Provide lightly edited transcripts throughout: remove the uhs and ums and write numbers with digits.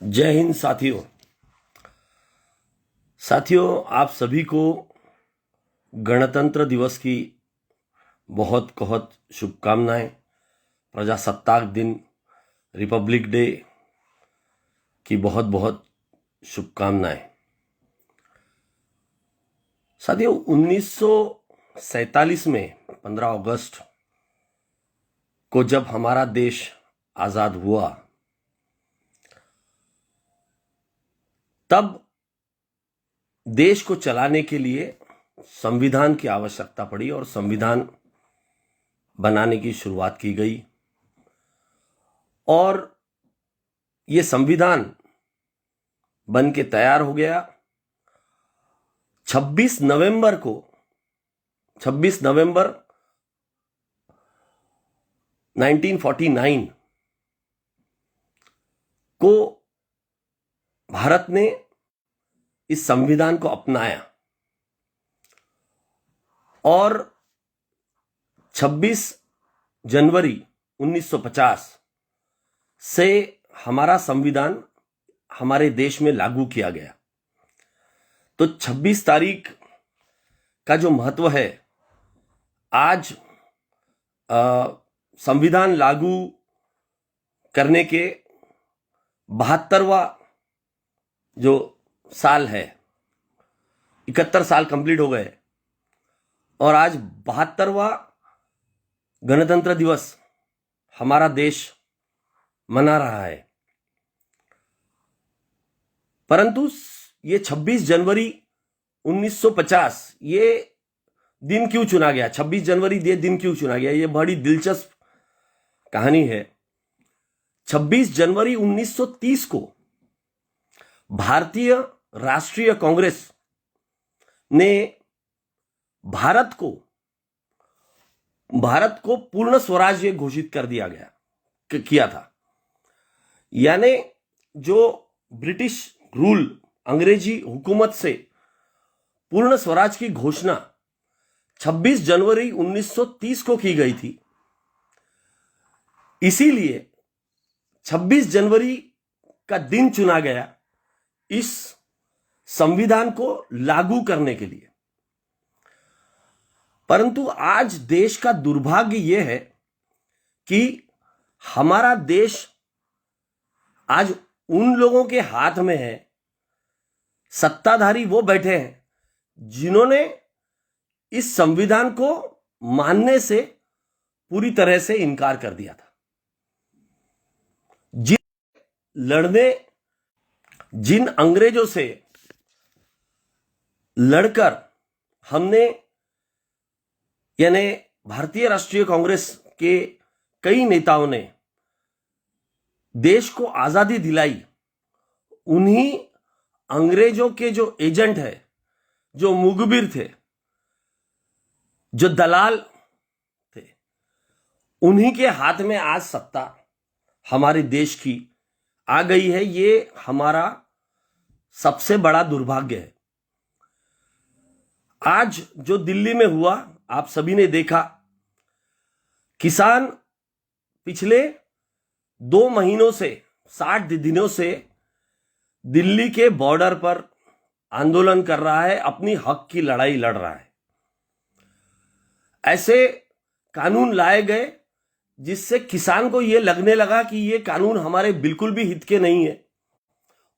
जय हिंद साथियों। आप सभी को गणतंत्र दिवस की बहुत बहुत शुभकामनाएं। प्रजासत्ताक दिन, रिपब्लिक डे की बहुत बहुत शुभकामनाएं। साथियों, 1947 में 15 अगस्त को जब हमारा देश आजाद हुआ, तब देश को चलाने के लिए संविधान की आवश्यकता पड़ी और संविधान बनाने की शुरुआत की गई। और ये संविधान बन के तैयार हो गया। 26 नवंबर 1949 को भारत ने इस संविधान को अपनाया और 26 जनवरी 1950 से हमारा संविधान हमारे देश में लागू किया गया। तो 26 तारीख का जो महत्व है, आज संविधान लागू करने के 72वां जो साल है, 71 साल कंप्लीट हो गए और आज 72वां गणतंत्र दिवस हमारा देश मना रहा है। परंतु ये 26 जनवरी 1950 ये दिन क्यों चुना गया? 26 जनवरी ये दिन क्यों चुना गया? ये बड़ी दिलचस्प कहानी है। 26 जनवरी 1930 को भारतीय राष्ट्रीय कांग्रेस ने भारत को पूर्ण स्वराज्य घोषित कर दिया किया था। यानी जो ब्रिटिश रूल, अंग्रेजी हुकूमत से पूर्ण स्वराज की घोषणा 26 जनवरी 1930 को की गई थी। इसीलिए 26 जनवरी का दिन चुना गया इस संविधान को लागू करने के लिए। परंतु आज देश का दुर्भाग्य यह है कि हमारा देश आज उन लोगों के हाथ में है, सत्ताधारी वो बैठे हैं जिन्होंने इस संविधान को मानने से पूरी तरह से इनकार कर दिया था। जिन अंग्रेजों से लड़कर हमने, यानी भारतीय राष्ट्रीय कांग्रेस के कई नेताओं ने देश को आजादी दिलाई, उन्हीं अंग्रेजों के जो एजेंट है, जो मुखबिर थे, जो दलाल थे, उन्हीं के हाथ में आज सत्ता हमारे देश की आ गई है। ये हमारा सबसे बड़ा दुर्भाग्य है। आज जो दिल्ली में हुआ, आप सभी ने देखा, किसान पिछले 2 महीनों से, 60 दिनों से दिल्ली के बॉर्डर पर आंदोलन कर रहा है, अपनी हक की लड़ाई लड़ रहा है। ऐसे कानून लाए गए जिससे किसान को यह लगने लगा कि ये कानून हमारे बिल्कुल भी हित के नहीं है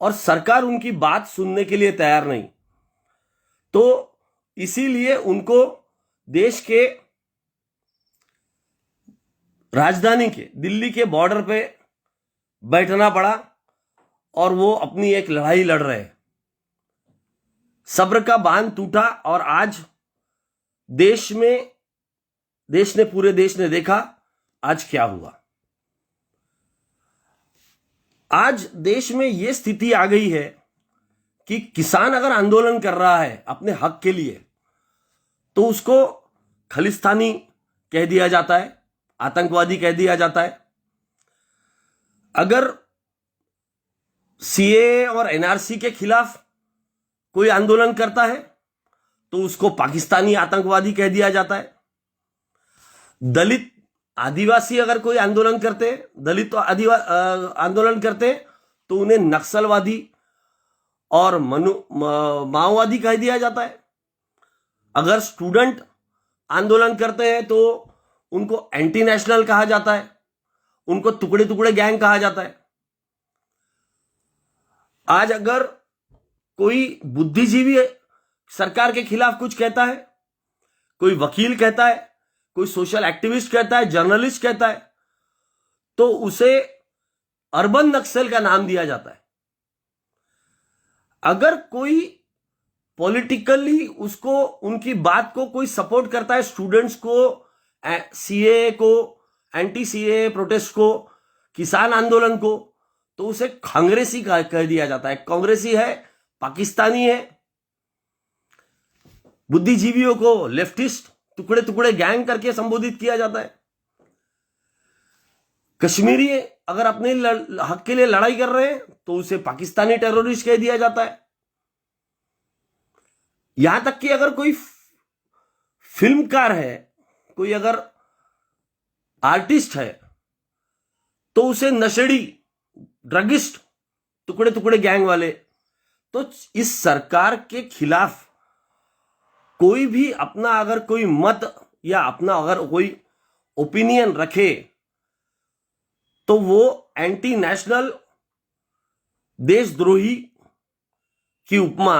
और सरकार उनकी बात सुनने के लिए तैयार नहीं। तो इसीलिए उनको देश के राजधानी के दिल्ली के बॉर्डर पे बैठना पड़ा और वो अपनी एक लड़ाई लड़ रहे हैं। सब्र का बांध टूटा और आज पूरे देश ने देखा आज क्या हुआ। आज देश में यह स्थिति आ गई है कि किसान अगर आंदोलन कर रहा है अपने हक के लिए, तो उसको खालिस्तानी कह दिया जाता है, आतंकवादी कह दिया जाता है। अगर सीए और एनआरसी के खिलाफ कोई आंदोलन करता है तो उसको पाकिस्तानी आतंकवादी कह दिया जाता है। दलित आदिवासी अगर कोई आंदोलन करते, दलित आंदोलन करते, तो उन्हें नक्सलवादी और माओवादी कह दिया जाता है। अगर स्टूडेंट आंदोलन करते हैं तो उनको एंटी नेशनल कहा जाता है, उनको टुकड़े टुकड़े गैंग कहा जाता है। आज अगर कोई बुद्धिजीवी सरकार के खिलाफ कुछ कहता है, कोई वकील कहता है, कोई सोशल एक्टिविस्ट कहता है, जर्नलिस्ट कहता है, तो उसे अर्बन नक्सल का नाम दिया जाता है। अगर कोई पॉलिटिकली उसको उनकी बात को कोई सपोर्ट करता है, स्टूडेंट्स को, सीए को, एंटी सीए प्रोटेस्ट को, किसान आंदोलन को, तो उसे कांग्रेसी कह दिया जाता है। कांग्रेसी है, पाकिस्तानी है। बुद्धिजीवियों को लेफ्टिस्ट, टुकड़े टुकड़े गैंग करके संबोधित किया जाता है। कश्मीरी अगर अपने हक के लिए लड़ाई कर रहे हैं तो उसे पाकिस्तानी टेररिस्ट कह दिया जाता है। यहां तक कि अगर कोई फिल्मकार है, कोई अगर आर्टिस्ट है, तो उसे नशेड़ी, ड्रगिस्ट, टुकड़े टुकड़े गैंग वाले। तो इस सरकार के खिलाफ कोई भी अपना अगर कोई मत या अपना अगर कोई ओपिनियन रखे तो वो एंटी नेशनल, देशद्रोही की उपमा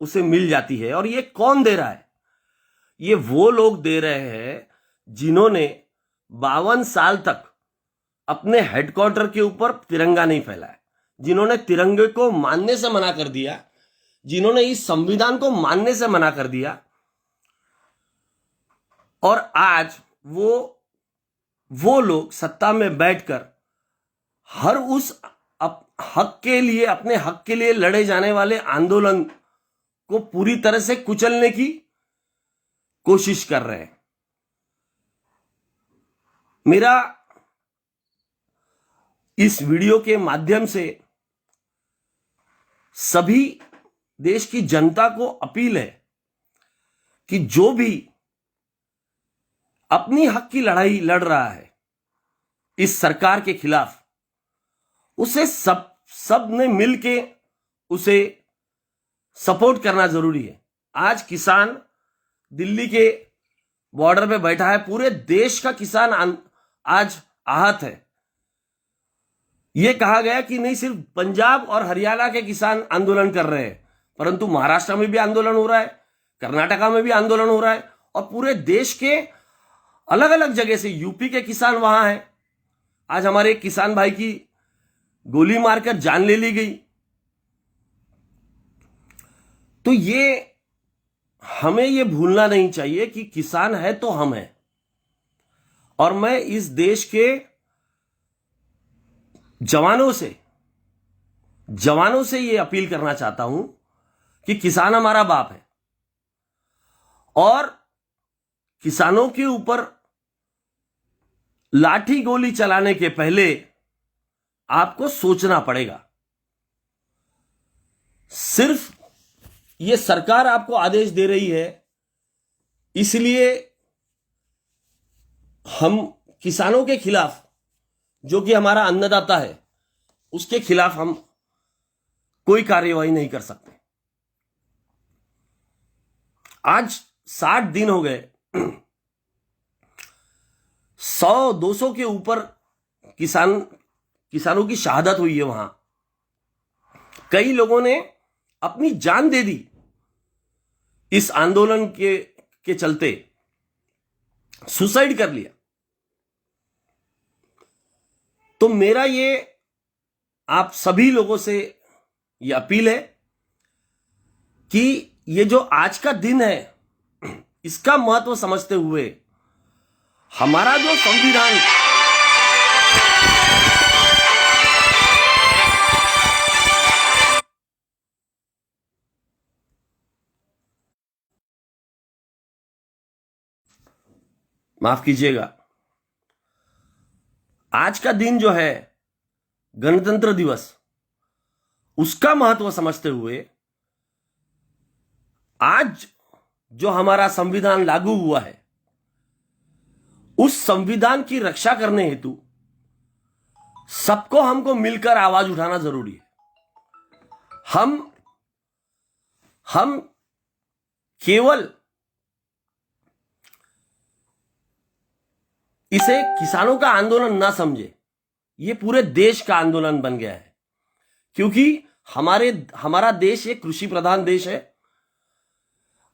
उसे मिल जाती है। और ये कौन दे रहा है? ये वो लोग दे रहे हैं जिन्होंने 52 साल तक अपने हेडक्वार्टर के ऊपर तिरंगा नहीं फैलाया, जिन्होंने तिरंगे को मानने से मना कर दिया, जिन्होंने इस संविधान को मानने से मना कर दिया। और आज वो लोग सत्ता में बैठकर हर उस हक के लिए, अपने हक के लिए लड़े जाने वाले आंदोलन को पूरी तरह से कुचलने की कोशिश कर रहे हैं। मेरा इस वीडियो के माध्यम से सभी देश की जनता को अपील है कि जो भी अपनी हक की लड़ाई लड़ रहा है इस सरकार के खिलाफ, उसे सब ने मिलके उसे सपोर्ट करना जरूरी है। आज किसान दिल्ली के बॉर्डर पे बैठा है, पूरे देश का किसान आज आहत है। यह कहा गया कि नहीं सिर्फ पंजाब और हरियाणा के किसान आंदोलन कर रहे हैं, परंतु महाराष्ट्र में भी आंदोलन हो रहा है, कर्नाटका में भी आंदोलन हो रहा है, और पूरे देश के अलग अलग जगह से, यूपी के किसान वहां हैं। आज हमारे एक किसान भाई की गोली मारकर जान ले ली गई। तो हमें ये भूलना नहीं चाहिए कि किसान है तो हम हैं। और मैं इस देश के जवानों से ये अपील करना चाहता हूं कि किसान हमारा बाप है, और किसानों के ऊपर लाठी गोली चलाने के पहले आपको सोचना पड़ेगा। सिर्फ ये सरकार आपको आदेश दे रही है, इसलिए हम किसानों के खिलाफ, जो कि हमारा अन्नदाता है, उसके खिलाफ हम कोई कार्यवाही नहीं कर सकते। आज 60 दिन हो गए, 100-200 के ऊपर किसानों की शहादत हुई है। वहां कई लोगों ने अपनी जान दे दी इस आंदोलन के चलते, सुसाइड कर लिया। तो मेरा ये आप सभी लोगों से ये अपील है कि ये जो आज का दिन है, इसका महत्व समझते हुए हमारा जो संविधान माफ कीजिएगा, आज का दिन जो है गणतंत्र दिवस, उसका महत्व समझते हुए आज जो हमारा संविधान लागू हुआ है, उस संविधान की रक्षा करने हेतु सबको हमको मिलकर आवाज उठाना जरूरी है। हम केवल इसे किसानों का आंदोलन ना समझे, ये पूरे देश का आंदोलन बन गया है, क्योंकि हमारा देश एक कृषि प्रधान देश है।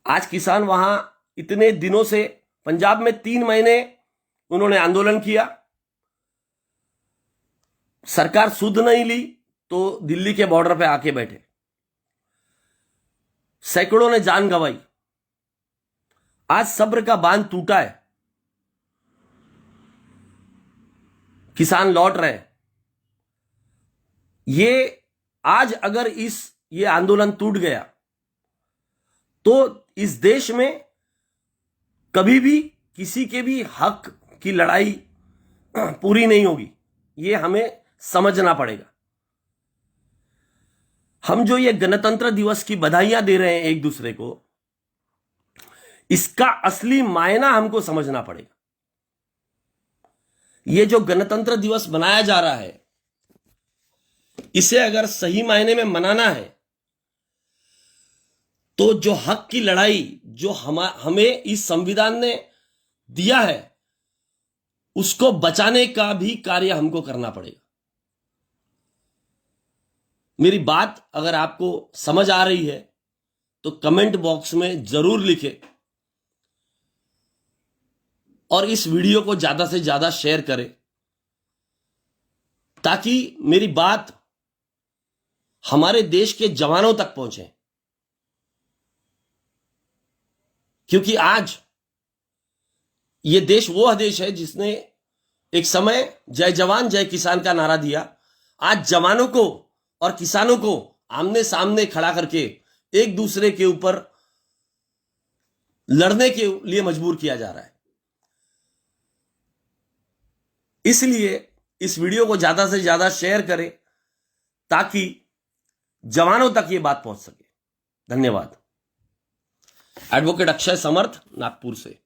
आज किसान वहां इतने दिनों से, पंजाब में 3 महीने उन्होंने आंदोलन किया, सरकार सुध नहीं ली तो दिल्ली के बॉर्डर पे आके बैठे, सैकड़ों ने जान गंवाई। आज सब्र का बांध टूटा है, किसान लौट रहे हैं। ये आज अगर ये आंदोलन टूट गया तो इस देश में कभी भी किसी के भी हक की लड़ाई पूरी नहीं होगी, ये हमें समझना पड़ेगा। हम जो ये गणतंत्र दिवस की बधाइयां दे रहे हैं एक दूसरे को, इसका असली मायना हमको समझना पड़ेगा। ये जो गणतंत्र दिवस मनाया जा रहा है, इसे अगर सही मायने में मनाना है तो जो हक की लड़ाई जो हमें इस संविधान ने दिया है, उसको बचाने का भी कार्य हमको करना पड़ेगा। मेरी बात अगर आपको समझ आ रही है तो कमेंट बॉक्स में जरूर लिखें और इस वीडियो को ज्यादा से ज्यादा शेयर करें, ताकि मेरी बात हमारे देश के जवानों तक पहुंचे। क्योंकि आज ये देश वो देश है जिसने एक समय जय जवान जय किसान का नारा दिया। आज जवानों को और किसानों को आमने सामने खड़ा करके एक दूसरे के ऊपर लड़ने के लिए मजबूर किया जा रहा है। इसलिए इस वीडियो को ज्यादा से ज्यादा शेयर करें ताकि जवानों तक ये बात पहुंच सके। धन्यवाद। एडवोकेट अक्षय समर्थ, नागपुर से।